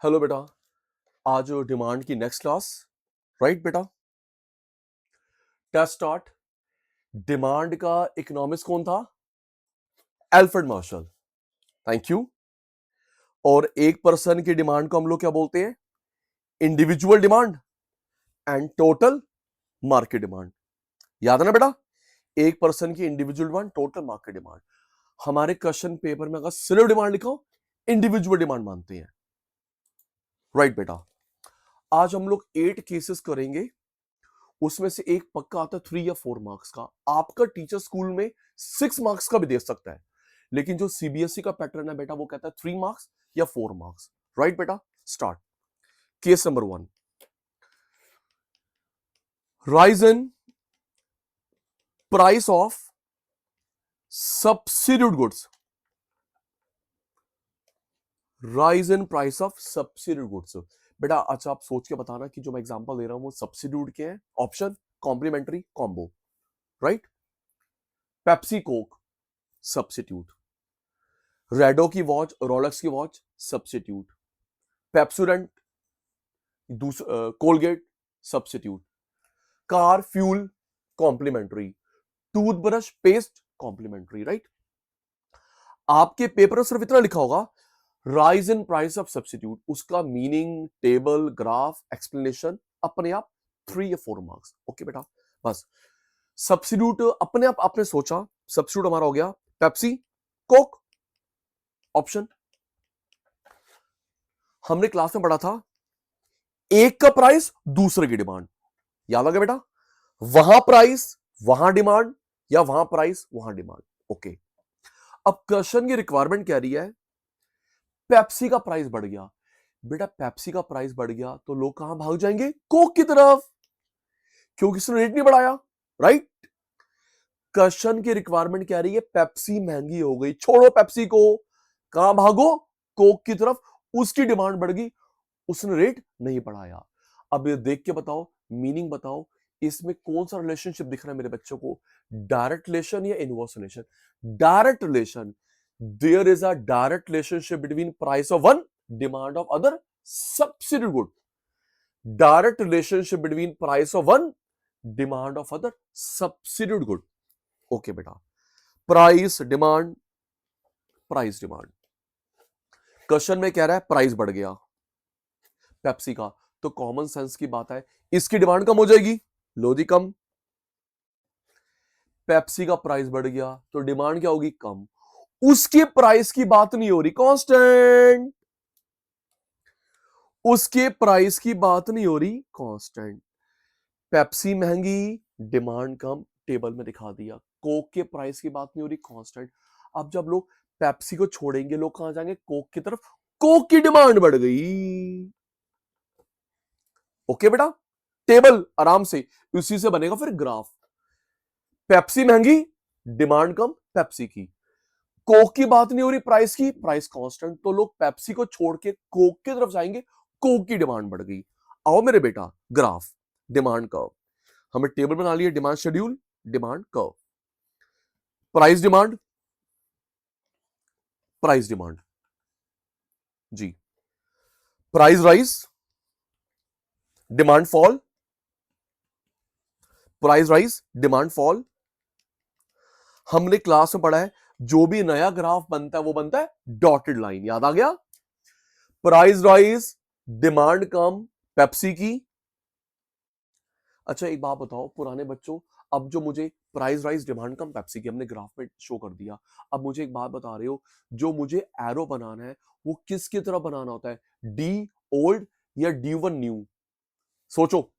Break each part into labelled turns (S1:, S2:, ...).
S1: Hello बेटा। आज demand की नेक्स्ट क्लास। राइट बेटा। Test start. डिमांड का इकोनॉमिक्स कौन था? Alfred Marshall. Thank you. और एक पर्सन की डिमांड को हम लोग क्या बोलते हैं? Individual demand and total market demand. याद है ना बेटा? एक पर्सन की individual demand, total market demand. हमारे क्वेश्चन पेपर में अगर सिर्फ डिमांड लिखा हो, इंडिविजुअल डिमांड मानते हैं। राइट बेटा। आज हम लोग 8 केसेस करेंगे। उसमें से एक पक्का आता है 3 या 4 मार्क्स का। आपका टीचर स्कूल में 6 मार्क्स का भी दे सकता है, लेकिन जो सीबीएसई का पैटर्न है बेटा वो कहता है 3 मार्क्स या 4 मार्क्स। राइट बेटा। Start. Case number 1, rise in price of substitute goods. Rise in price of substitute goods. बेटा अच्छा आप सोच के बताना कि जो मैं एग्जांपल दे रहा हूं वो सब्सिड्यूट के हैं। Option complementary, combo. Right. Pepsi Coke substitute, Rado की वॉच, रोलेक्स की watch substitute, Pepsodent, Colgate substitute, car fuel complementary, toothbrush paste complementary. Right. आपके पेपर में सिर्फ इतना लिखा होगा rise in price of substitute, उसका मीनिंग, टेबल, ग्राफ, एक्सप्लेनेशन अपने आप 3 या 4 मार्क्स। ओके बेटा। बस सब्सिट्यूट अपने आप आपने सोचा, सब्सिट्यूट हमारा हो गया पेप्सी कोक। ऑप्शन हमने क्लास में पढ़ा था, एक का प्राइस दूसरे की डिमांड। याद आ गया बेटा? वहां प्राइस वहां डिमांड, या वहां प्राइस वहां डिमांड। ओके। अब क्वेश्चन की रिक्वायरमेंट क्या रही है? पेप्सी का प्राइस बढ़ गया। बेटा पेप्सी का प्राइस बढ़ गया तो लोग कहां भाग जाएंगे? कोक की तरफ, क्योंकि इसने रेट नहीं बढ़ाया। राइट। क्वेश्चन की रिक्वायरमेंट क्या रही है? पेप्सी महंगी हो गई, छोड़ो पेप्सी को, कहां भागो? कोक की तरफ। उसकी डिमांड बढ़ गई, उसने रेट नहीं बढ़ाया। अब ये देख के बताओ, मीनिंग बताओ, इसमें कौन सा रिलेशनशिप दिख रहा है मेरे बच्चों को? डायरेक्ट रिलेशन या inverse relation? Direct relation. There is a direct relationship between price of one, demand of other substitute good. Direct relationship between price of one, demand of other substitute good. Okay बेटा। Price demand, price demand. Question में कह रहा है price बढ़ गया Pepsi का, तो common sense की बात है इसकी डिमांड कम हो जाएगी। लो जी कम। पेप्सी का प्राइस बढ़ गया तो डिमांड क्या होगी? कम। उसके प्राइस की बात नहीं हो रही, कांस्टेंट। उसके प्राइस की बात नहीं हो रही, कांस्टेंट। पेप्सी महंगी, डिमांड कम, टेबल में दिखा दिया। कोक के प्राइस की बात नहीं हो रही, कांस्टेंट। अब जब लोग पेप्सी को छोड़ेंगे, लोग कहां जाएंगे? कोक की तरफ। कोक की डिमांड बढ़ गई। ओके बेटा। टेबल आराम से उसी से बनेगा फिर ग्राफ। पेप्सी महंगी, डिमांड कम पेप्सी की। कोक की बात नहीं हो रही, प्राइस की, प्राइस कांस्टेंट, तो लोग पेप्सी को छोड़ के कोक की तरफ जाएंगे, कोक की डिमांड बढ़ गई। आओ मेरे बेटा, ग्राफ, डिमांड कर्व। हमें टेबल बना लिया, demand schedule, demand curve, price demand, price demand जी, price rise, demand fall, price rise, demand fall. हमने क्लास में पढ़ा है जो भी नया ग्राफ बनता है वो बनता है डॉटेड लाइन। याद आ गया? प्राइस राइज, डिमांड कम पेप्सी की। अच्छा एक बात बताओ पुराने बच्चों, अब जो मुझे प्राइस राइज डिमांड कम पेप्सी की हमने ग्राफ में शो कर दिया, अब मुझे एक बात बता रहे हो, जो मुझे एरो बनाना है वो किसकी तरह बनाना होता है? डी ओल्ड या डी वन न्यू? सोचो,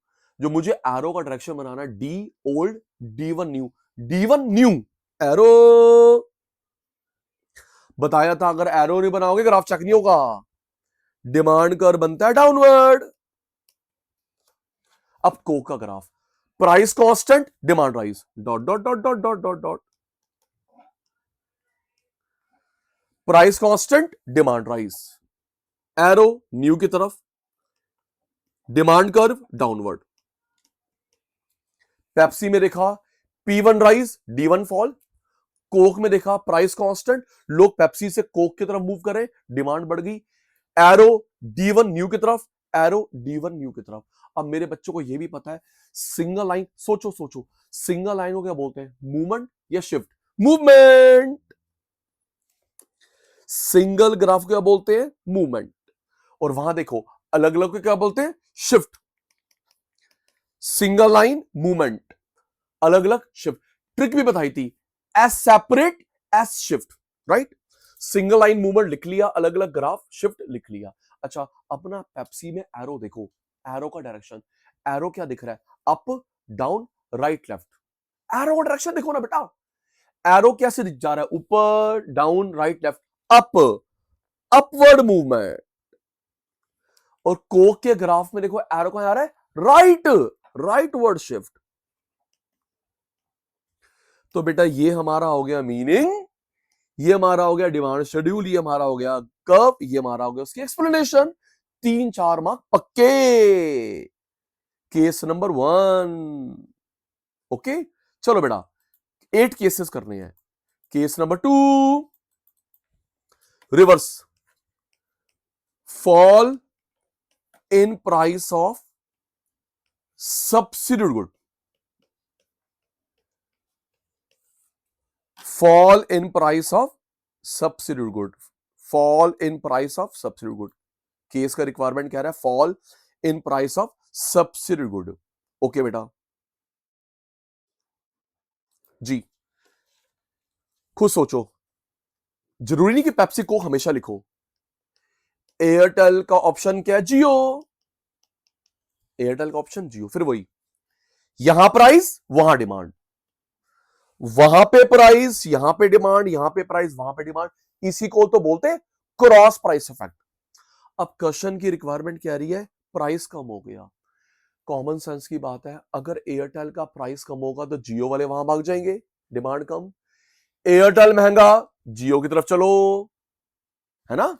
S1: जो मुझे एरो का डायरेक्शन बनाना है, D old, D one new. D one new arrow बताया था, अगर एरो नहीं बनाओगे ग्राफ चेक नहीं होगा। डिमांड कर बनता है डाउनवर्ड। अब कोक का graph, price constant, demand rise, dot dot dot dot dot dot dot, price constant, demand rise, arrow new की तरफ, डिमांड कर्व डाउनवर्ड। पेप्सी में देखा P1 rise, D1 fall. Coke में देखा प्राइस कांस्टेंट, लोग Pepsi से Coke की तरफ मूव करें, डिमांड बढ़ गई। एरो D1 न्यू की तरफ, एरो D1 न्यू की तरफ। अब मेरे बच्चों को यह भी पता है सिंगल लाइन, सोचो सोचो, सिंगल लाइन को क्या बोलते हैं, मूवमेंट या शिफ्ट? मूवमेंट। सिंगल ग्राफ को क्या बोलते हैं, मूवमेंट। और वहां देखो अलग अलग को क्या बोलते हैं, शिफ्ट। सिंगल लाइन मूवमेंट, अलग अलग शिफ्ट। ट्रिक भी बताई थी, S separate S shift, right. Single line movement लिख लिया, अलग अलग ग्राफ शिफ्ट लिख लिया। अच्छा, अपना पेप्सी में एरो देखो, एरो का डायरेक्शन, एरो क्या दिख रहा है, up down right left. Arrow का डायरेक्शन देखो ना बेटा, एरो कैसे दिख जा रहा है, ऊपर down right left, up, upward movement. और कोक के ग्राफ में देखो एरो कहां जा रहा है, राइट, राइटवर्ड शिफ्ट। तो बेटा ये हमारा हो गया मीनिंग, ये हमारा हो गया डिमांड शेड्यूल, ये हमारा हो गया कर्व, ये हमारा हो गया उसकी एक्सप्लेनेशन। 3-4 मार्क पक्के। Case number 1। ओके, चलो बेटा 8 केसेस करने हैं। Case number 2, reverse, fall in price of substitute good. Fall in price of substitute good, fall in price of substitute good. Case का रिक्वायरमेंट कह रहा है fall in price of substitute good. Okay बेटा जी, खुद सोचो, जरूरी नहीं कि पेप्सी को हमेशा लिखो। एयरटेल का ऑप्शन क्या है, जियो। एयरटेल का ऑप्शन जियो, फिर वही, यहां प्राइस वहां डिमांड, वहां पे प्राइस यहां पे डिमांड, यहां पे प्राइस वहां पे डिमांड। इसी को तो बोलते हैं क्रॉस प्राइस इफेक्ट। अब क्वेश्चन की रिक्वायरमेंट क्या रही है, प्राइस कम हो गया। कॉमन सेंस की बात है, अगर एयरटेल का प्राइस कम होगा तो जियो वाले वहां भाग जाएंगे, डिमांड कम। एयरटेल महंगा, जियो की तरफ चलो, है ना।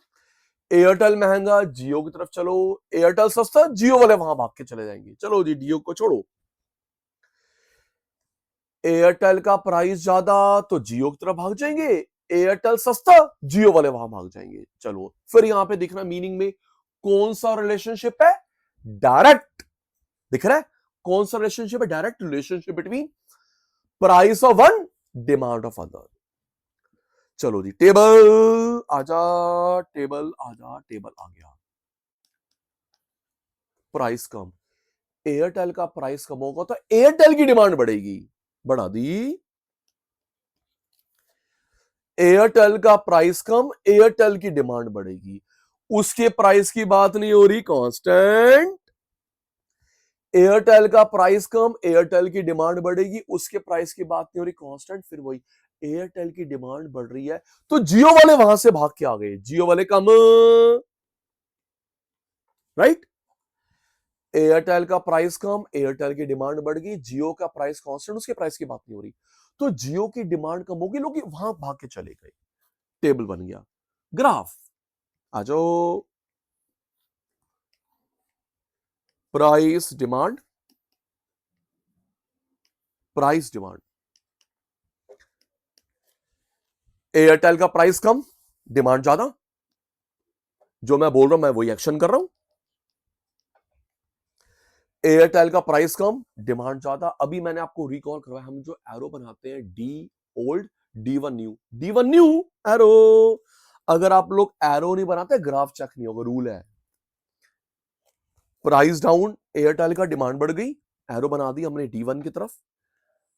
S1: एयरटेल महंगा, जियो की तरफ चलो। एयरटेल सस्ता, जियो वाले वहां भाग के चले जाएंगे। चलो जी, जियो को छोड़ो। एयरटेल का प्राइस ज्यादा तो जियो की तरफ भाग जाएंगे, एयरटेल सस्ता, जियो वाले वहां भाग जाएंगे। चलो फिर यहां पे दिखना मीनिंग में कौन सा रिलेशनशिप है, डायरेक्ट दिख रहा है। कौन सा रिलेशनशिप है, direct relationship between price of one, demand of other. चलो जी, टेबल आजा, टेबल आजा, टेबल आ गया। प्राइस कम, एयरटेल का प्राइस कम होगा तो एयरटेल की डिमांड बढ़ेगी, बढ़ा दी। एयरटेल का प्राइस कम, एयरटेल की डिमांड बढ़ेगी। उसके प्राइस की बात नहीं हो रही, कांस्टेंट। एयरटेल का प्राइस कम, एयरटेल की डिमांड बढ़ेगी, उसके प्राइस की बात नहीं हो रही, कांस्टेंट। फिर वही, एयरटेल की डिमांड बढ़ रही है तो जियो वाले वहां से भाग के आ गए, जियो वाले कम, राइट। एयरटेल का प्राइस कम, एयरटेल की डिमांड बढ़ गई, जियो का प्राइस कांस्टेंट, उसके प्राइस की बात नहीं हो रही, तो जियो की डिमांड कम होगी, लोग वहां भाग के चले गए। टेबल बन गया। ग्राफ आ जाओ, price demand, price demand. Airtel का प्राइस कम, डिमांड ज्यादा, जो मैं बोल रहा हूं मैं वही एक्शन कर रहा हूं। एयरटेल का प्राइस कम, डिमांड ज्यादा। अभी मैंने आपको रिकॉल करवाया, हम जो एरो बनाते हैं, D old D1 new, D1 new arrow. अगर आप लोग एरो नहीं बनाते, ग्राफ चेक नहीं होगा, रूल है। प्राइस डाउन, एयरटेल का डिमांड बढ़ गई, एरो बना दी हमने D1 की तरफ,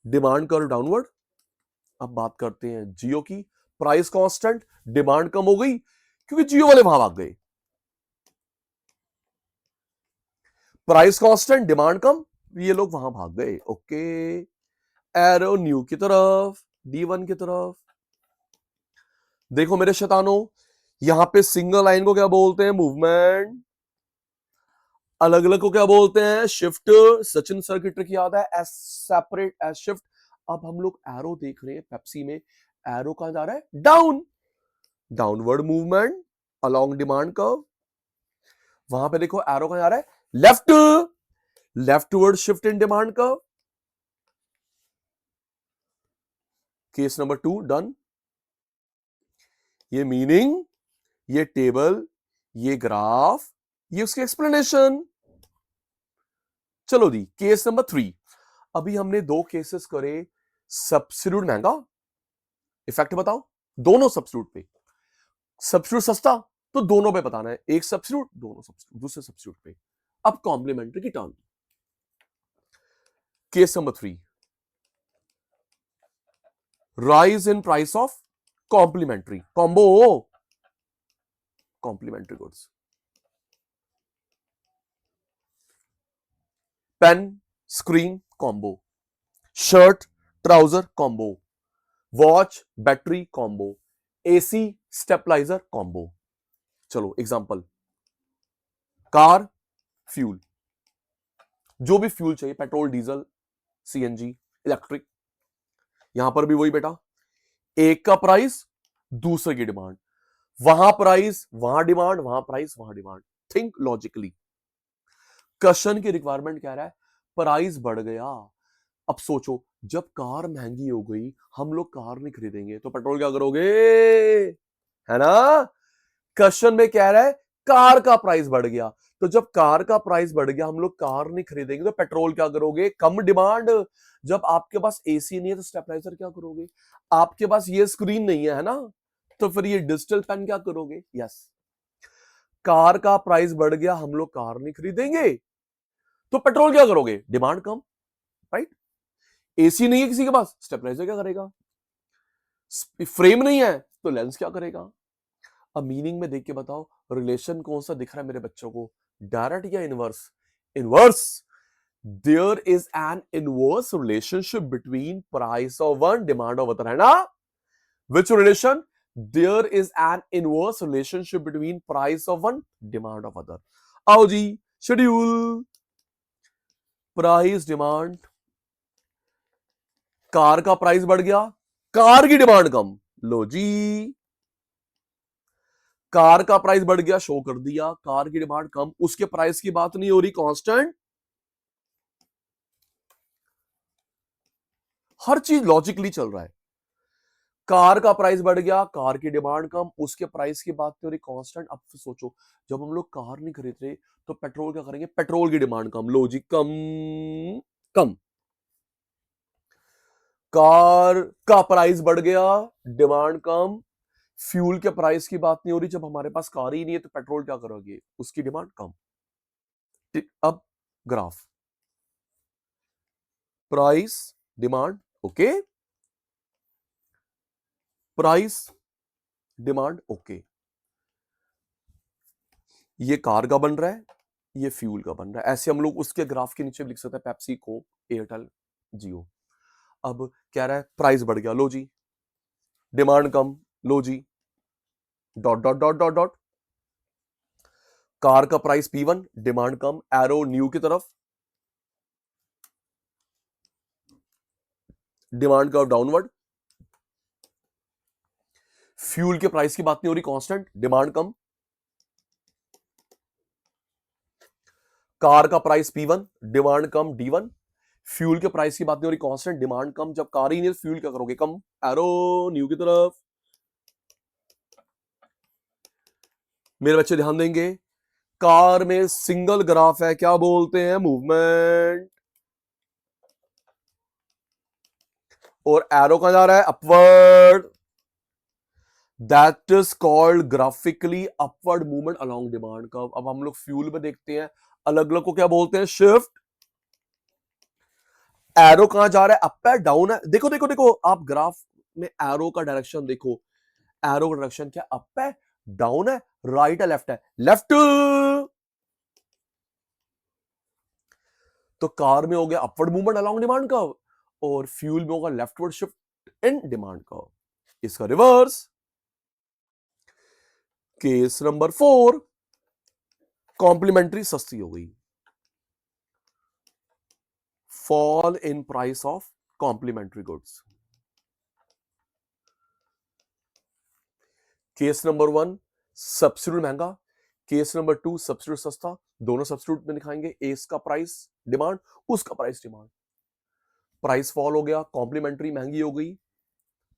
S1: डिमांड कर्व डाउनवर्ड। अब बात करते हैं जियो की, प्राइस कांस्टेंट, डिमांड कम हो गई क्योंकि जियो वाले वहां भाग गए। प्राइस कांस्टेंट, डिमांड कम, ये लोग वहां भाग गए। ओके, एरो न्यू की तरफ, D1 की तरफ। देखो मेरे शैतानों, यहां पे सिंगल लाइन को क्या बोलते हैं, मूवमेंट। अलग अलग को क्या बोलते हैं, शिफ्ट। सचिन सर की ट्रिक याद है, एस सेपरेट एस शिफ्ट। अब हम लोग एरो देख रहे हैं पेप्सी में, एरो कहां जा रहा है, down, downward movement along demand curve. वहां पे देखो एरो कहां जा रहा है, left, leftward shift in demand curve. Case number 2 done. ये मीनिंग, ये टेबल, ये ग्राफ, ये उसकी एक्सप्लेनेशन। चलो दी केस नंबर 3। अभी हमने 2 केसेस करे, सब्स्टिट्यूट महंगा, इफेक्ट बताओ दोनों सब्स्टिट्यूट पे। सब्स्टिट्यूट सस्ता तो दोनों पे बताना है, एक सब्स्टिट्यूट दोनों सब्स्टिट्यूट, दूसरे सब्स्टिट्यूट पे। अब कॉम्प्लीमेंट्री की term. Case number 3, rise in price of complementary combo, complementary goods. Pen screen combo, shirt trouser combo, watch battery combo, AC stabiliser combo. चलो एग्जांपल, कार फ्यूल, जो भी फ्यूल चाहिए, petrol diesel CNG electric, यहां पर भी वही बेटा, एक का प्राइस दूसरे की डिमांड, वहां प्राइस वहां डिमांड, वहां प्राइस वहां डिमांड। Think logically. क्वेश्चन की रिक्वायरमेंट कह रहा है प्राइस बढ़ गया। अब सोचो, जब कार महंगी हो गई, हम लोग कार नहीं खरीदेंगे तो पेट्रोल क्या करोगे, है ना। क्वेश्चन में कह रहा है कार का प्राइस बढ़ गया, तो जब कार का प्राइस बढ़ गया, हम लोग कार नहीं खरीदेंगे तो पेट्रोल क्या करोगे, कम डिमांड। जब आपके पास एसी नहीं है तो स्टेबलाइजर क्या करोगे, आपके पास ये स्क्रीन नहीं है ना, तो फिर ये डिजिटल पेन क्या करोगे। यस, कार का प्राइस बढ़ गया, हम लोग कार नहीं खरीदेंगे तो पेट्रोल क्या करोगे, डिमांड कम, राइट। एसी नहीं है किसी के पास, स्टेबलाइजर क्या करेगा, फ्रेम नहीं है तो लेंस क्या करेगा। अब मीनिंग में देख के बताओ, रिलेशन कौन सा दिख रहा है मेरे बच्चों को, डायरेक्ट या inverse. Inverse. There is an inverse relationship between price of one demand of other, है ना। Which relation, there is an inverse relationship between price of one demand of other. आओ जी, शेड्यूल, प्राइस डिमांड, कार का price बढ़ गया, car की demand कम, लो जी, कार का प्राइस बढ़ गया, शो कर दिया, कार की डिमांड कम, उसके प्राइस की बात नहीं हो रही, कांस्टेंट। हर चीज लॉजिकली चल रहा है। कार का प्राइस बढ़ गया, कार की डिमांड कम, उसके प्राइस की बात नहीं हो रही, कांस्टेंट। अब सोचो, जब हम लोग कार नहीं खरीद रहे तो पेट्रोल क्या करेंगे, पेट्रोल की डिमांड कम, लो जी, कम कम। कार का प्राइस बढ़ गया, डिमांड कम, फ्यूल के प्राइस की बात नहीं हो रही, जब हमारे पास कार ही नहीं है तो पेट्रोल क्या करोगे, उसकी डिमांड कम। अब graph, price demand, okay, price demand, okay. ये कार का बन रहा है, ये फ्यूल का बन रहा है, ऐसे हम लोग उसके ग्राफ के नीचे लिख सकते हैं, पेप्सी कोक एयरटेल जियो। अब कह रहा है प्राइस बढ़ गया, लो जी, डिमांड कम, लो जी, dot dot dot dot dot, car का प्राइस P1, डिमांड कम, एरो न्यू की तरफ, डिमांड का डाउनवर्ड, फ्यूल के प्राइस की बात नहीं हो रही, कांस्टेंट, डिमांड कम, कार का प्राइस P1, डिमांड कम, D1, फ्यूल के प्राइस की बात नहीं हो रही, कांस्टेंट, डिमांड कम, जब कार ही नहीं, फ्यूल क्या करोगे, कम, एरो न्यू की तरफ। मेरे बच्चे ध्यान देंगे, कार में सिंगल ग्राफ है, क्या बोलते हैं, मूवमेंट, और एरो कहां जा रहा है, upward, that is called graphically upward movement along demand curve. अब हम लोग फ्यूल में देखते हैं, अलग अलग को क्या बोलते हैं, शिफ्ट। एरो कहां जा रहा है, अप है डाउन है, देखो देखो देखो, आप ग्राफ में एरो का डायरेक्शन देखो, एरो का डायरेक्शन क्या, अप है डाउन है, राइट है लेफ्ट है, लेफ्ट। तो कार में हो गया upward movement along demand curve, और फ्यूल में होगा leftward shift in demand curve. इसका रिवर्स, केस नंबर 4, कॉम्प्लीमेंट्री सस्ती हो गई, fall in price of complementary goods. Case number 1, substitute महंगा, केस नंबर 2, सब्स्टिट्यूट सस्ता। दोनों सब्स्टिट्यूट में दिखाएंगे, एस का प्राइस डिमांड, उसका प्राइस डिमांड, प्राइस फॉल हो गया, कॉम्प्लीमेंट्री महंगी हो गई,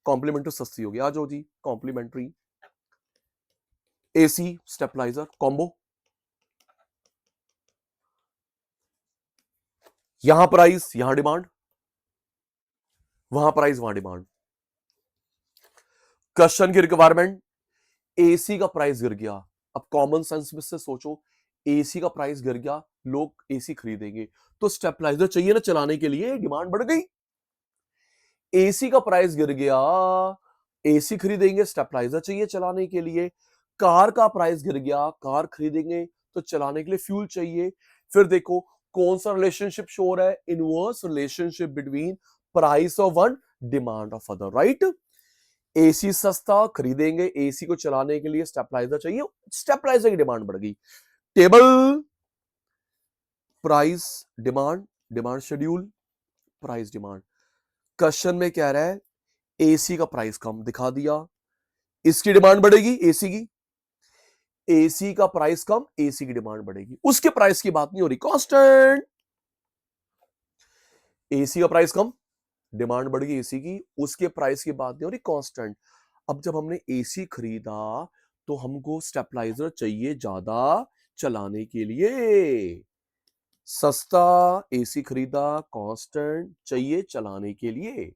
S1: कॉम्प्लीमेंट्री सस्ती हो गई। आ जाओ जी, कॉम्प्लीमेंट्री एसी स्टेबलाइजर कॉम्बो, यहां प्राइस यहां डिमांड, वहां प्राइस वहां डिमांड। क्वेश्चन की रिक्वायरमेंट, एसी का प्राइस गिर गया, अब कॉमन सेंस में से सोचो, एसी का प्राइस गिर गया, लोग एसी खरीदेंगे, तो स्टेबलाइजर चाहिए ना चलाने के लिए, डिमांड बढ़ गई। एसी का प्राइस गिर गया, एसी खरीदेंगे, स्टेबलाइजर चाहिए चलाने के लिए। कार का प्राइस गिर गया, कार खरीदेंगे तो चलाने के लिए फ्यूल चाहिए। फिर देखो कौन सा रिलेशनशिप शो हो रहा है, inverse relationship between price of one, demand of other, right. AC सस्ता, खरीदेंगे, एसी को चलाने के लिए स्टेबलाइजर चाहिए, स्टेबलाइजर की डिमांड बढ़ गई। Table, price demand, demand schedule, price demand. Question में कह रहा है एसी का प्राइस कम दिखा दिया, इसकी डिमांड बढ़ेगी, एसी की, एसी का प्राइस कम, एसी की डिमांड बढ़ेगी। उसके प्राइस की बात नहीं हो रही, कांस्टेंट। एसी का प्राइस कम, डिमांड बढ़ गई एसी की, उसके प्राइस की बात नहीं हो रही, कांस्टेंट। अब जब हमने एसी खरीदा तो हमको स्टेबलाइजर चाहिए ज्यादा चलाने के लिए, सस्ता एसी खरीदा, कांस्टेंट चाहिए चलाने के लिए।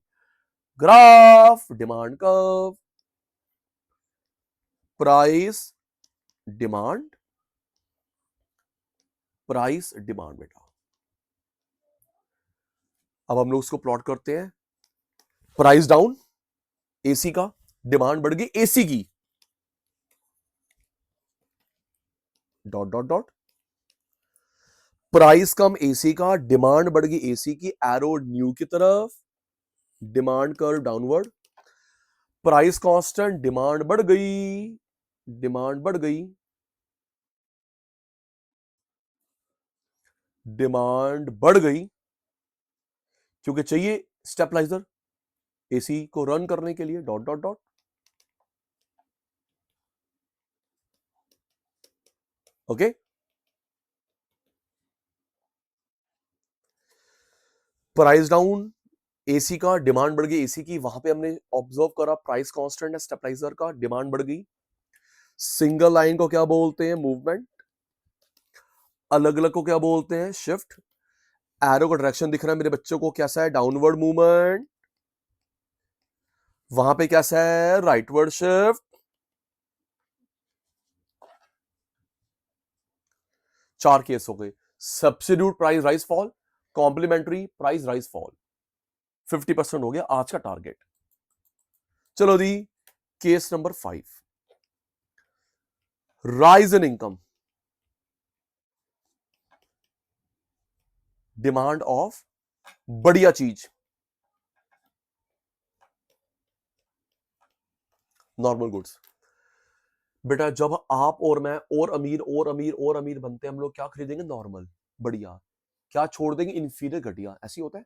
S1: Graph, demand curve, price demand, price demand बेटा। अब हम लोग उसको प्लॉट करते हैं, प्राइस डाउन एसी का, डिमांड बढ़ गई एसी की, डॉट डॉट डॉट, प्राइस कम एसी का, डिमांड बढ़ गई एसी की, एरो न्यू की तरफ, demand curve downward, price constant, demand बढ़ गई, डिमांड बढ़ गई, डिमांड बढ़ गई, क्योंकि चाहिए स्टेबलाइजर एसी को रन करने के लिए, dot dot dot. Okay, price down AC का, डिमांड बढ़ गई एसी की, वहां पे हमने ऑब्जर्व करा प्राइस कांस्टेंट है स्टेबलाइजर का, डिमांड बढ़ गई। सिंगल लाइन को क्या बोलते हैं, मूवमेंट। अलग अलग को क्या बोलते हैं, शिफ्ट। एरो का डायरेक्शन दिख रहा है मेरे बच्चों को, कैसा है, डाउनवर्ड मूवमेंट। वहां पे कैसा है, राइटवर्ड शिफ्ट। चार केस हो गए, substitute price rise fall, complementary price rise fall. 50% हो गया आज का टारगेट। चलो दी, case number 5, rise in income, demand of बढ़िया चीज, नॉर्मल गुड्स। बेटा जब आप और मैं और अमीर और अमीर और अमीर बनते हैं, हम लोग क्या खरीदेंगे, नॉर्मल बढ़िया, क्या छोड़ देंगे, इंफीरियर घटिया, ऐसी होता है।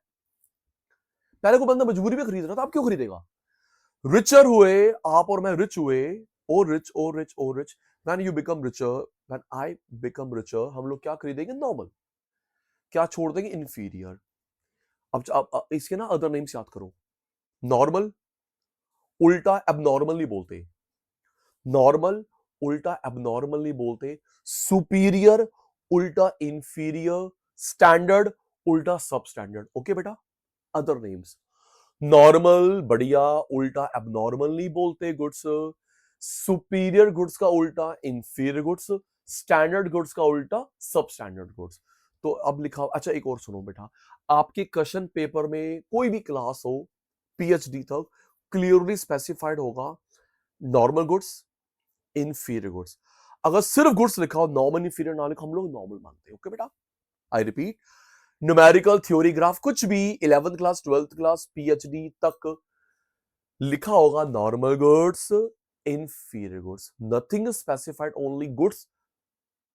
S1: पहले को बंदा मजबूरी में खरीद रहा था, आप क्यों खरीदेगा। रिचर हुए आप और मैं, रिच हुए, और रिच और रिच और rich, when you become richer, when I become richer, हम लोग क्या खरीदेंगे, नॉर्मल, क्या छोड़ देंगे, इंफीरियर। अब इसके ना अदर नेम्स याद करो, नॉर्मल उल्टा एबनॉर्मल नहीं बोलते, नॉर्मल उल्टा एबनॉर्मल नहीं बोलते, सुपीरियर उल्टा इंफीरियर, स्टैंडर्ड उल्टा सब स्टैंडर्ड। ओके बेटा, अदर नेम्स, नॉर्मल बढ़िया उल्टा एबनॉर्मल नहीं बोलते गुड्स, सुपीरियर गुड्स का उल्टा इंफीरियर गुड्स, स्टैंडर्ड गुड्स का उल्टा सब स्टैंडर्ड गुड्स। तो अब लिखा, अच्छा एक और सुनो बेटा, आपके क्वेश्चन पेपर में कोई भी क्लास हो पीएचडी तक, क्लियरली स्पेसिफाइड होगा नॉर्मल गुड्स, इंफीरियर गुड्स। अगर सिर्फ गुड्स लिखा हो, नॉर्मल इंफीरियर ना लिखा, हम लोग नॉर्मल मानते हैं। ओके बेटा, I repeat, numerical theory graph कुछ भी 11th class 12th class PhD तक लिखा होगा normal goods, inferior goods, nothing specified, only goods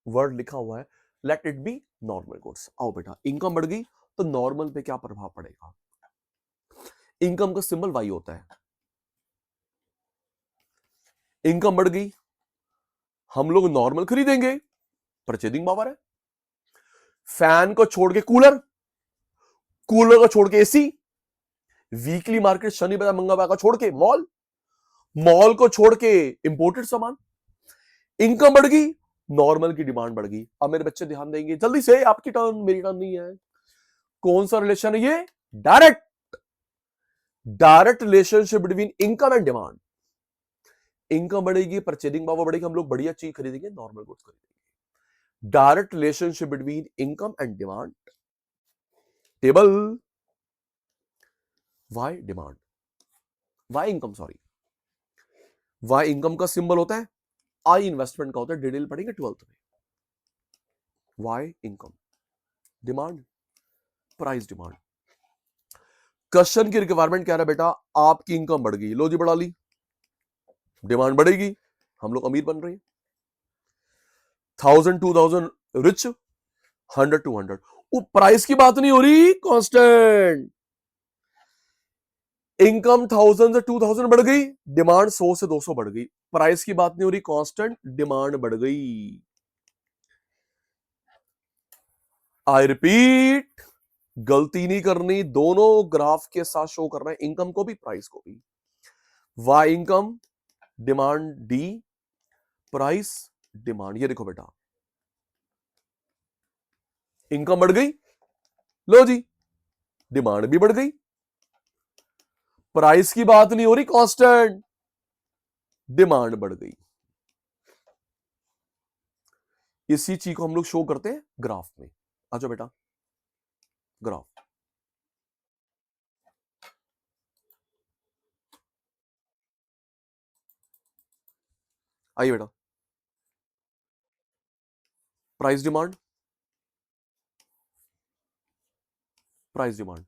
S1: word लिखा हुआ है, let it be normal goods. आओ बेटा, इनकम बढ़ गई तो नॉर्मल पे क्या प्रभाव पड़ेगा, इनकम का सिंबल वाई होता है, इनकम बढ़ गई, हम लोग नॉर्मल खरीदेंगे, परचेजिंग पावर है। फैन को छोड़ के कूलर, कूलर को छोड़ के एसी, वीकली मार्केट शनिवार मंगलवार का छोड़ के मॉल, मॉल को छोड़ के इंपोर्टेड सामान, इनकम बढ़ गई, नॉर्मल की डिमांड बढ़ गई। अब मेरे बच्चे ध्यान देंगे जल्दी से, आपकी टर्न, मेरी टर्न नहीं है। कौन सा रिलेशन है ये? Direct, direct relationship between income and demand. Income बढ़ेगी, परचेजिंग पावर बढ़ेगी, हम लोग बढ़िया चीज खरीदेंगे, नॉर्मल गुड्स खरीदेंगे। Direct relationship between income and demand. Table, Y demand, Y income, sorry, Y income का सिंबल होता है, आई इन्वेस्टमेंट का होता है, डिटेल पढ़ेंगे 12th में। Y income, demand, price demand. Question की रिक्वायरमेंट क्या है बेटा? आपकी इनकम बढ़ गई, लो जी बढ़ा ली, डिमांड बढ़ेगी, हम लोग अमीर बन रहे हैं। 1000 2000 रिच, 100 200। वो प्राइस की बात नहीं हो रही, कांस्टेंट। इनकम 1000 से 2000 बढ़ गई, डिमांड 100 से 200 बढ़ गई, प्राइस की बात नहीं हो रही, कांस्टेंट, डिमांड बढ़ गई। आई रिपीट, गलती नहीं करनी, दोनों ग्राफ के साथ शो करना है, इनकम को भी प्राइस को भी। Y income, demand D, price demand. ये देखो बेटा, इनकम बढ़ गई, लो जी डिमांड भी बढ़ गई, प्राइस की बात नहीं हो रही, कांस्टेंट, डिमांड बढ़ गई। इसी चीज को हम लोग शो करते हैं ग्राफ में। आ जाओ बेटा, ग्राफ। आइए बेटा, price demand, price demand,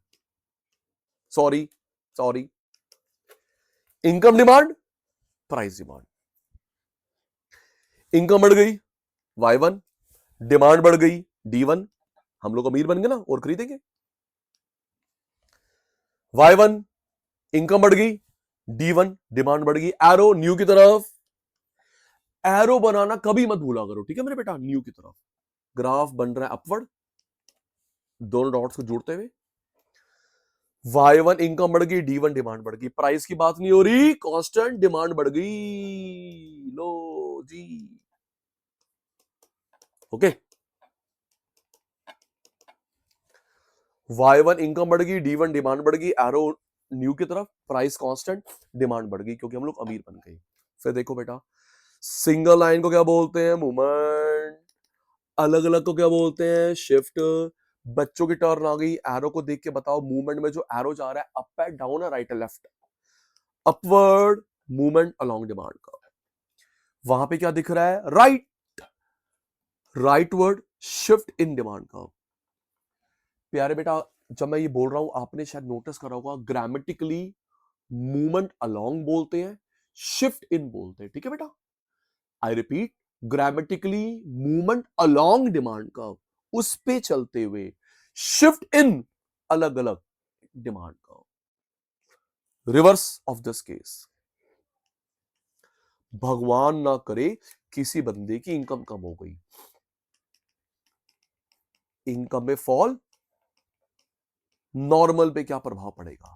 S1: sorry sorry, income demand, price demand. Income बढ़ गई, Y1, डिमांड बढ़ गई, D1, हम लोग अमीर बन गए ना और खरीदेंगे। Y1, इनकम बढ़ गई, D1, डिमांड बढ़ गई। एरो न्यू की तरफ, एरो बनाना कभी मत भूला करो, ठीक है मेरे बेटा, न्यू की तरफ। ग्राफ बन रहा है अपवर्ड, दोनों डॉट्स को जोड़ते हुए। Y1 इनकम बढ़ गई, D1 डिमांड बढ़ गई, प्राइस की बात नहीं हो रही, कांस्टेंट, डिमांड बढ़ गई, लो जी। ओके, Y1 इनकम बढ़ गई, D1 डिमांड बढ़ गई, एरो न्यू की तरफ, प्राइस कांस्टेंट, डिमांड बढ़ गई, क्योंकि हम लोग अमीर बन गए। फिर देखो बेटा, सिंगल लाइन को क्या बोलते हैं? मूवमेंट। अलग अलग को क्या बोलते हैं? शिफ्ट। बच्चों की टर्न आ गई, एरो को देख के बताओ, मूवमेंट में जो एरो जा रहा है, अप है, डाउन है, राइट है, left? Upward movement along demand का। वहां पे क्या दिख रहा है? Right, rightward shift in demand का। प्यारे बेटा, जब मैं ये बोल रहा हूं, आपने शायद नोटिस करा होगा, ग्रामेटिकली मूवमेंट अलोंग बोलते हैं, शिफ्ट इन बोलते हैं, ठीक है बेटा? I repeat, grammatically movement along demand का, उस पे चलते हुए, शिफ्ट इन अलग अलग डिमांड का। रिवर्स ऑफ दिस केस, भगवान ना करे किसी बंदे की इनकम कम हो गई, इनकम में फॉल, नॉर्मल पे क्या प्रभाव पड़ेगा?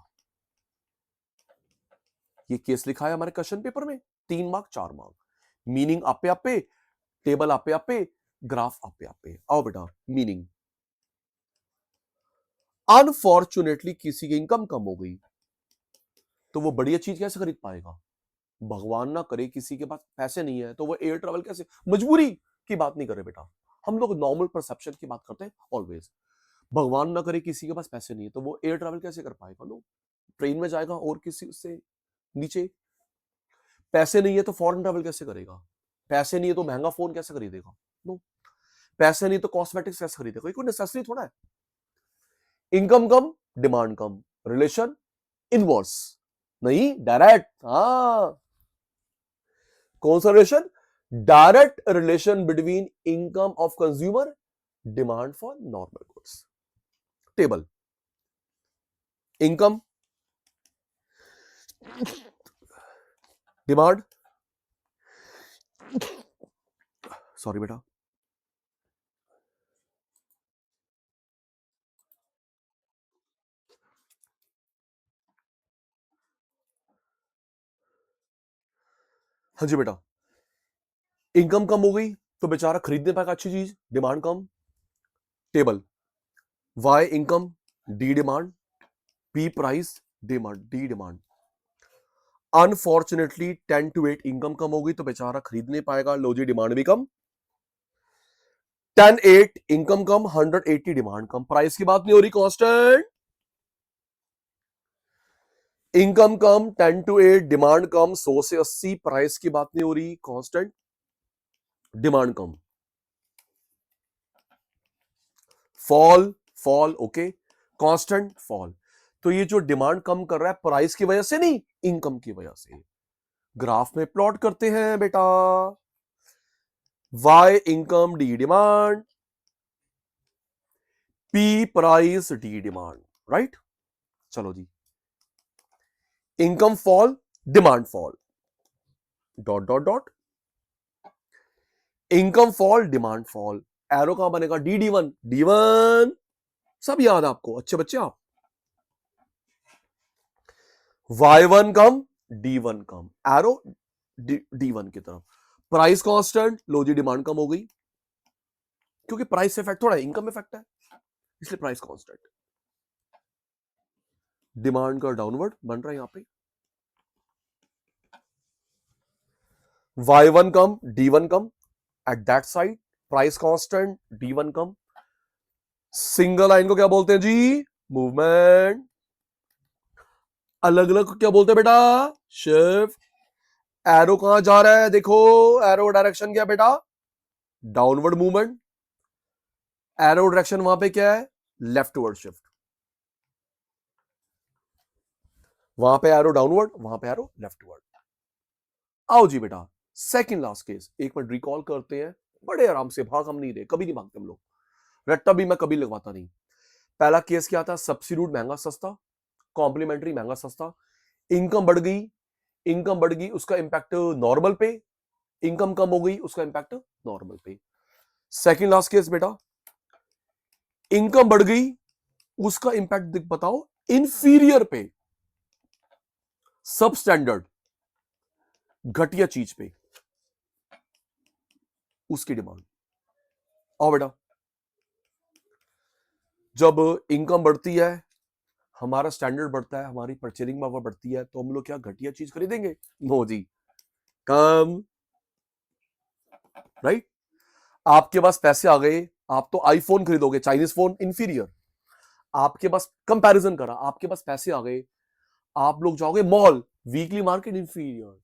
S1: ये केस लिखा है हमारे क्वेश्चन पेपर में, 3 मार्क 4 मार्क। मीनिंग आपे आपे, टेबल आपे आपे, ग्राफ आपे आपे। आओ बेटा, मीनिंग, अनफॉर्चुनेटली किसी की इनकम कम हो गई, तो वो बढ़िया चीज कैसे खरीद पाएगा? भगवान ना करे किसी के पास पैसे नहीं है, तो वो एयर ट्रेवल कैसे, मजबूरी की बात नहीं कर रहे बेटा, हम लोग नॉर्मल परसेप्शन की बात करते हैं ऑलवेज। भगवान ना करे किसी के पास पैसे नहीं है, तो वो एयर ट्रेवल कैसे कर पाएगा? नो, ट्रेन में जाएगा और किसी से नीचे। पैसे नहीं है तो फॉरेन ट्रेवल कैसे करेगा? पैसे नहीं है तो महंगा फोन कैसे खरीदेगा? नो, पैसे नहीं तो कॉस्मेटिक्स कैसे खरीदेगा? कोई नेसेसरी थोड़ा है। इनकम कम, डिमांड कम, रिलेशन इनवर्स नहीं, डायरेक्ट। हाँ, कौन सा relation? Direct relation between income of consumer, demand for normal goods. Table, income, demand, sorry बेटा, हाँ जी बेटा, इनकम कम हो गई तो बेचारा खरीदने पाएगा अच्छी चीज, डिमांड कम। Table Y income, D demand, P price, demand, D demand. Unfortunately 10 to 8 income कम हो गई तो बेचारा खरीद नहीं पाएगा, लो जी डिमांड भी कम। 10-8 इनकम कम, 180 डिमांड कम, प्राइस की बात नहीं हो रही, कांस्टेंट। इनकम कम, 10 to 8 डिमांड कम, 100 से 80, प्राइस की बात नहीं हो रही, कांस्टेंट। डिमांड कम, fall fall, okay, constant fall. तो ये जो डिमांड कम कर रहा है प्राइस की वजह से नहीं, इनकम की वजह से। ग्राफ में प्लॉट करते हैं बेटा, Y income, D demand, P price, D demand, right. चलो जी, income fall, demand fall, dot dot dot, income fall, demand fall, arrow कहां बनेगा, डी डी1, डी1 सब याद है आपको, अच्छे बच्चे आप। y1 कम, d1 कम, एरो d1 की तरफ, प्राइस कांस्टेंट, लो जी डिमांड कम हो गई, क्योंकि प्राइस इफेक्ट थोड़ा इनकम इफेक्ट है, इसलिए प्राइस कांस्टेंट। डिमांड का डाउनवर्ड बन रहा है यहां पे, y1 come, d1 come, at that side price constant, d1 come. Single line को क्या बोलते हैं जी, मूवमेंट। अलग अलग क्या बोलते हैं बेटा, शिफ्ट। एरो कहां जा रहा है, देखो एरो डायरेक्शन क्या बेटा, डाउनवर्ड मूवमेंट। एरो डायरेक्शन वहां पे क्या है, लेफ्टवर्ड शिफ्ट। वहां पे एरो डाउनवर्ड, वहां पे एरो लेफ्टवर्ड। आओ जी बेटा, सेकंड लास्ट केस, एक मिनट रिकॉल करते हैं, बड़े आराम से, भाग हम नहीं रहे, कभी नहीं भागते हम लोग, रट्टा भी मैं कभी लगवाता नहीं। पहला केस क्या था, सब्स्टिट्यूट महंगा सस्ता, कॉम्प्लीमेंट्री महंगा सस्ता, इनकम बढ़ गई, इनकम बढ़ गई, उसका इंपैक्ट नॉर्मल पे, इनकम कम हो गई, उसका इंपैक्ट नॉर्मल पे। सेकंड लास्ट केस बेटा, इनकम बढ़ गई, उसका इंपैक्ट बताओ इंफीरियर पे, सब स्टैंडर्ड घटिया चीज पे, उसकी डिमांड। आओ बेटा, जब इनकम बढ़ती है, हमारा स्टैंडर्ड बढ़ता है, हमारी परचेजिंग पावर बढ़ती है, तो हम लोग क्या घटिया चीज खरीदेंगे, नो जी, कम, राइट। आपके पास पैसे आ गए, आप तो आईफोन खरीदोगे, चाइनीज फोन इंफीरियर। आपके पास कंपैरिजन करा, आपके पास पैसे आ गए, आप लोग जाओगे मॉल, वीकली मार्केट इंफीरियर,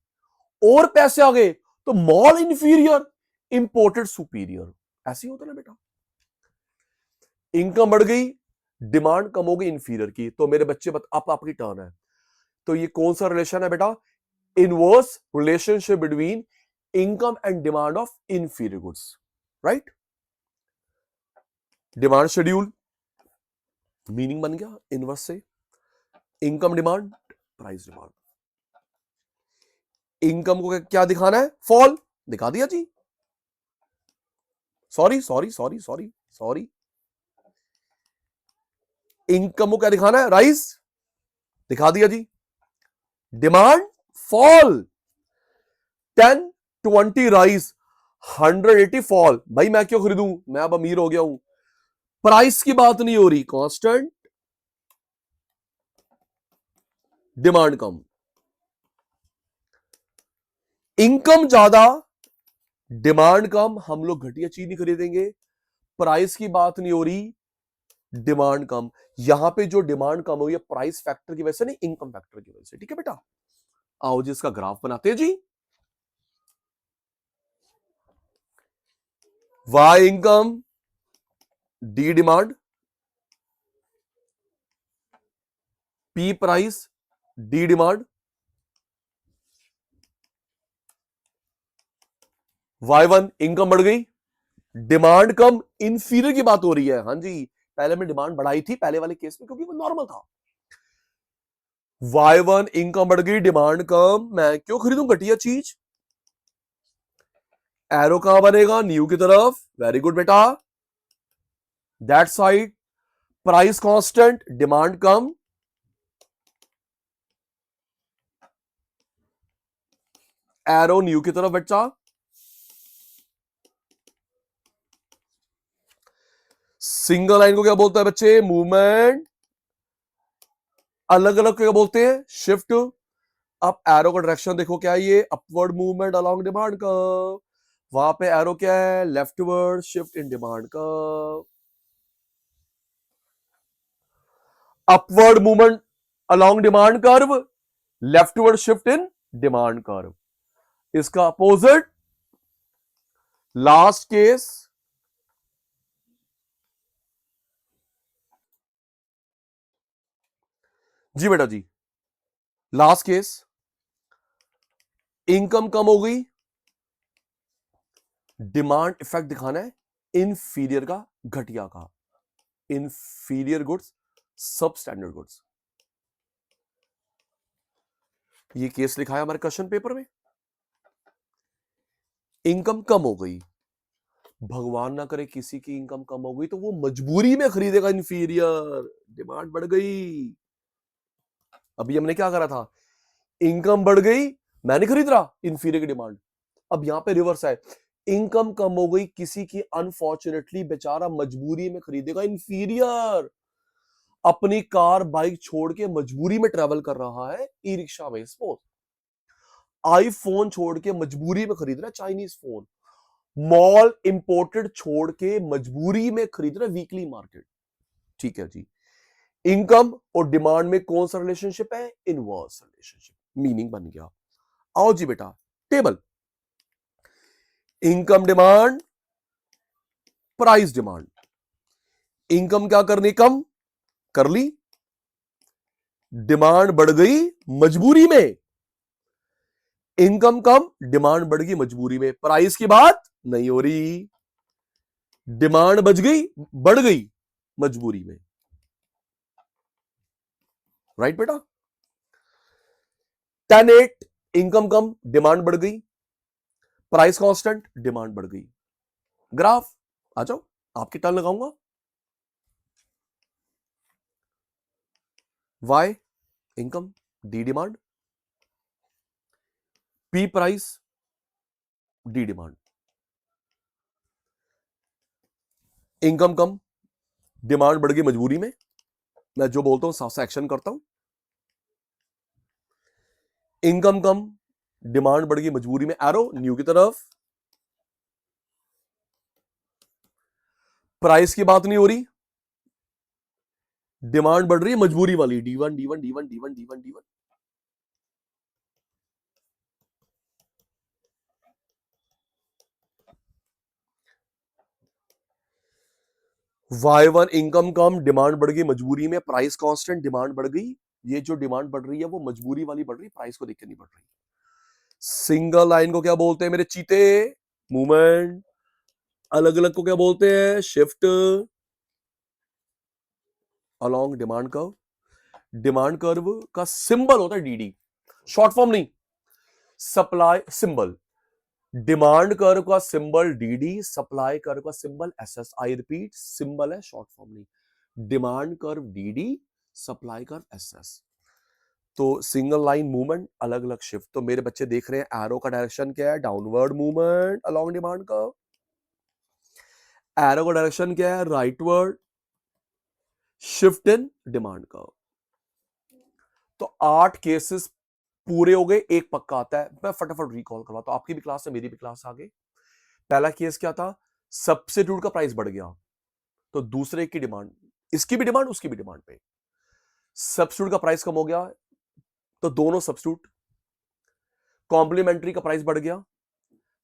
S1: और पैसे आ गए तो मॉल इंफीरियर, इंपोर्टेड सुपीरियर, ऐसे ही होता ना बेटा। इनकम बढ़ गई, डिमांड कम हो गई इंफीरियर की, तो मेरे बच्चे आपकी टर्न है। तो ये कौन सा रिलेशन है बेटा, inverse relationship between income and demand of inferior goods, right. Demand schedule meaning बन गया इनवर्स से, income demand, price demand. Income को क्या दिखाना है, फॉल, दिखा दिया जी, sorry sorry sorry sorry sorry, income को क्या दिखाना है, राइज, दिखा दिया जी। डिमांड फॉल, 10-20 राइज, 180 फॉल, भाई मैं क्यों खरीदूं, मैं अब अमीर हो गया हूं, प्राइस की बात नहीं हो रही, कांस्टेंट, डिमांड कम। इनकम ज्यादा, डिमांड कम, हम लोग घटिया चीज नहीं खरीदेंगे, प्राइस की बात नहीं हो रही, डिमांड कम। यहां पे जो डिमांड कम हुई है प्राइस फैक्टर की वजह से नहीं, इनकम फैक्टर की वजह से, ठीक है बेटा। आओ जी इसका ग्राफ बनाते हैं जी, Y income, D demand, P price, D demand, y1 income बढ़ गई, डिमांड कम, इंफीरियर की बात हो रही है, हाँ जी, पहले में डिमांड बढ़ाई थी पहले वाले केस में क्योंकि वो नॉर्मल था। y1 इनकम बढ़ गई, डिमांड कम, मैं क्यों खरीदूं घटिया चीज, एरो कहां बनेगा, न्यू की तरफ, वेरी गुड बेटा, that side price constant, demand कम, एरो न्यू की तरफ बच्चा, सिंगल लाइन को क्या बोलता है बच्चे? मूवमेंट। अलग अलग को क्या बोलते हैं? शिफ्ट। अब एरो का डायरेक्शन देखो, क्या है ये? Upward movement along demand curve. वहां पे एरो क्या है? Leftward shift in demand curve. Upward movement along demand curve, leftward shift in demand curve. इसका अपोजिट लास्ट केस, जी बेटा जी, लास्ट केस, इनकम कम हो गई, डिमांड इफेक्ट दिखाना है इंफीरियर का, घटिया का, इंफीरियर गुड्स, सब स्टैंडर्ड गुड्स। ये केस लिखा है हमारे क्वेश्चन पेपर में। इनकम कम हो गई, भगवान ना करे किसी की इनकम कम हो गई तो वो मजबूरी में खरीदेगा इंफीरियर, डिमांड बढ़ गई। अभी हमने क्या करा था? इनकम बढ़ गई, मैं नहीं खरीद रहा, इंफीरियर की डिमांड। अब यहां पे रिवर्स है, इनकम कम हो गई किसी की, अनफॉर्चुनेटली बेचारा मजबूरी में खरीदेगा इंफीरियर। अपनी कार बाइक छोड़ के मजबूरी में ट्रैवल कर रहा है ई रिक्शा में, सपोज आईफोन छोड़ के मजबूरी में खरीद रहा है चाइनीज फोन, मॉल इंपोर्टेड छोड़ के मजबूरी में खरीद रहा है वीकली मार्केट। ठीक है जी, इनकम और डिमांड में कौन सा रिलेशनशिप है? इनवर्स रिलेशनशिप, मीनिंग बन गया। आओ जी बेटा, table, income demand, price demand. Income क्या करनी? कम कर ली, डिमांड बढ़ गई मजबूरी में। इनकम कम, डिमांड बढ़ गई मजबूरी में। प्राइस की बात नहीं हो रही, डिमांड बढ़ गई मजबूरी में। राइट बेटा? 10-8, इनकम कम, डिमांड बढ़ गई, प्राइस कांस्टेंट, डिमांड बढ़ गई। ग्राफ आ जाओ, आपकी टर्न लगाऊंगा। Y income, D demand, P price, D demand. Income कम, डिमांड बढ़ गई मजबूरी में, मैं जो बोलता हूं साफ सा एक्शन करता हूं। इनकम कम, डिमांड बढ़ गई मजबूरी में, एरो न्यू की तरफ। प्राइस की बात नहीं हो रही, डिमांड बढ़ रही है मजबूरी वाली, D1 D1 D1 D1 D1 D1। Y1 income कम, डिमांड बढ़ गई मजबूरी में, प्राइस कांस्टेंट, डिमांड बढ़ गई। ये जो डिमांड बढ़ रही है वो मजबूरी वाली बढ़ रही है, प्राइस को देख के नहीं बढ़ रही। सिंगल लाइन को क्या बोलते हैं मेरे चीते? मूवमेंट। अलग अलग को क्या बोलते हैं? Shift along demand curve. Demand curve का सिंबल होता है डीडी, शॉर्ट फॉर्म नहीं, सप्लाई सिंबल। डिमांड कर्व का सिंबल डीडी, सप्लाई कर्व का symbol SS. I repeat, symbol है, शॉर्ट फॉर्म नहीं। Demand curve DD, supply curve SS. तो single line movement, अलग अलग शिफ्ट। तो मेरे बच्चे देख रहे हैं एरो का डायरेक्शन क्या है? Downward movement along demand curve. Arrow का डायरेक्शन क्या है? Rightward shift in demand curve. तो 8 केसेस पूरे हो गए, एक पक्का आता है, मैं फटाफट रिकॉल करवाता हूं। आपकी भी क्लास है, मेरी भी क्लास आ गई। पहला केस क्या था? सब्स्टिट्यूट का प्राइस बढ़ गया, तो दूसरे की डिमांड, इसकी भी डिमांड उसकी भी डिमांड पे, सब्स्टिट्यूट का प्राइस कम हो गया, तो दोनों सब्स्टिट्यूट। कॉम्प्लीमेंट्री का प्राइस बढ़ गया,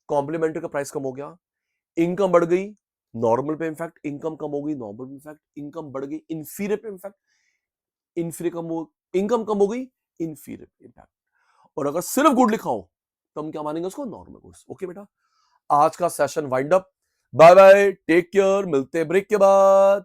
S1: कॉम्प्लीमेंट्री का प्राइस कम हो गया। इनकम बढ़ गई नॉर्मल पे इनफैक्ट, इनकम कम हो गई नॉर्मल पे इनफैक्ट, इनकम बढ़ गई इंफीरियर पे इनफैक्ट, इंफीरियर कम हो, इनकम कम हो गई इंफीरियर पे इनफैक्ट। और अगर सिर्फ गुड लिखा हो तो हम क्या मानेंगे उसको? Normal goods. ओके बेटा, आज का session wind up. Bye bye, take care, मिलते हैं ब्रेक के बाद।